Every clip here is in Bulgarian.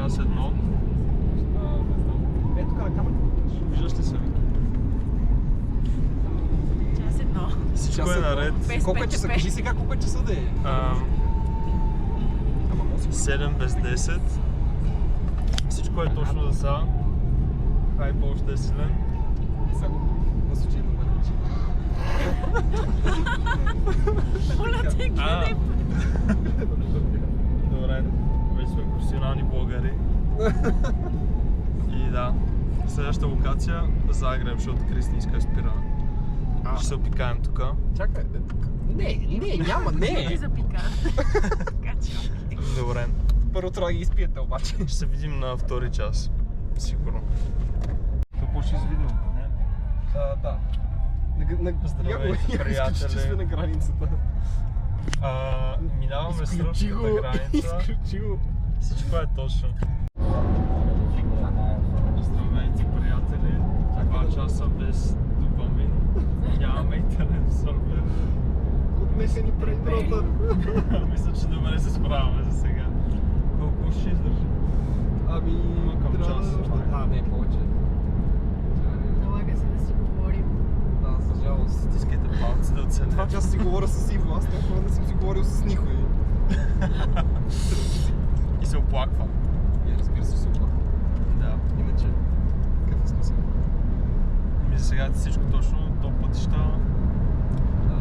час едно. Ето тук на камерата. Виждаш ли се? Час едно. Всичко е наред. Без Колко е часа? Кажи сега колко е часа да е. Ама 7 без 10. Всичко е точно за сега. Хайпа още е силен. Сега го насочи на мен. Моля те, гледай. Добре, вече сме професионални блогъри. И да, следващата локация Загреб, защото Крис не иска да спира. Ще се опикаем тук. Чакай, не, няма, Ти не. запика. Така че, окей. Добре, Първо трябва да ги изпиете обаче. ще се видим на втори час. Сигурно. Какво ще видео? Не? Да. Здравейте, приятели. Че сме на границата. Минаваме Изключи го, сръбската граница. изключи го. Всичко е точно. Здравейте, приятели. 2 часа без допамин. Нямаме интернет в Сърбия. Отнесени преграда. Мисля, че добре се справяме за сега. Колко ще издържи? Ами, Към трябва час. да... не, повече. Налага се да си говорим. Да, за жалост. Стискайте палци да оценете. 2 часа си говоря с Иво, аз толкова не съм си говорил с никой. И се оплаква. И разбира се, се оплаква. Да. Иначе, какъв е смисъл? За сега всичко точно, топ пътища.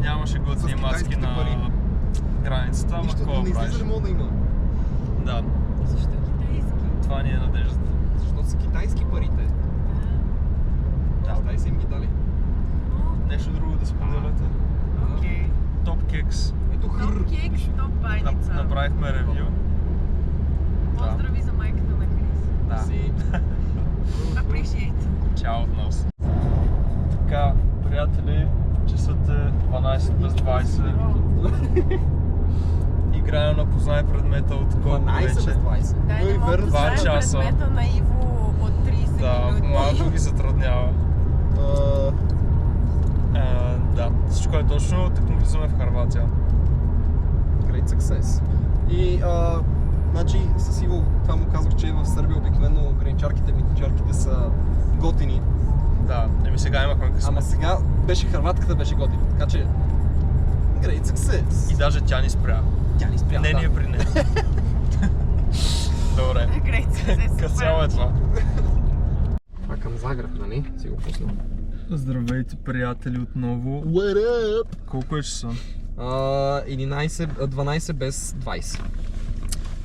Нямаше готини С маски китайските на пари. границата, ама Нищо какво не правиш? излиза ли мога да има? Да, Защо китайски? това ни е надеждата. Защото са китайски парите. Да. Китай са им ги дали. Нещо друго да споделяте? Окей. Топ кекс. Ето хър. Топ кекс, топ байница. Направихме ревю. Поздрави за майката на Крис. Да. Си. Appreciate. Чао от нас. Така, приятели, часът е 12 без 20. Играем на познай предмета от колко 12 без вече. 20. Дай Но и да мога верно. да 2 знаем часа. предмета на Иво от 30 Да, минути. малко ги затруднява. Да, всичко е точно, така влизаме в Хърватия. Great success. И, значи, с Иво, това му казах, че в Сърбия обикновено граничарките, митничарките са готини. Да, сега имахме късмет. Ама сега хърватката беше готина, така че great success. И даже тя ни спря. Тя ни спря, Не, да. ние при нея. Добре, Great success. като цяло е това. Това към Загреб, нали? Си го пуснем. Здравейте, приятели, отново. What up? Колко е часа? 12 без 20.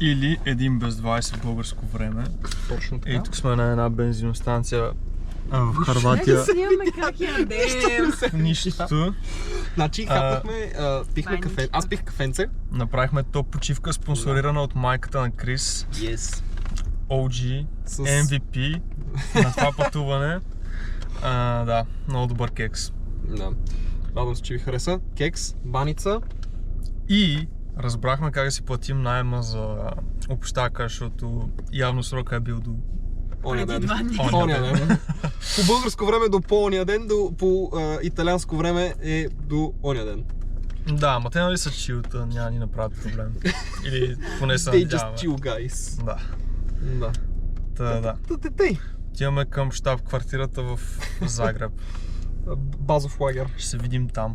Или 1 без 20 българско време. Точно така. И тук сме на една бензиностанция в Хърватия. Нека снимаме как ядем. В нищото. Значи хапнахме, пихме Байничка. кафе. Аз пих кафенце. Направихме топ почивка, спонсорирана от майката на Крис. Yes. OG, С... MVP на това пътуване. Да, много добър кекс. Да. Радвам се, че ви хареса. Кекс, баница. И разбрахме как да си платим найема за общака, защото явно срока е бил до... Оня Преди ден. 2 дни. Оня Оня ден. По българско време до по-оня ден, по италианско време е до оня ден. Да, ама те нали са чилта, няма ни направят проблем. Или поне се They just надяваме. chill, guys. Да. Да. Да. Тей. Отиваме към щаб квартирата в Загреб. Базов лагер. Ще се видим там.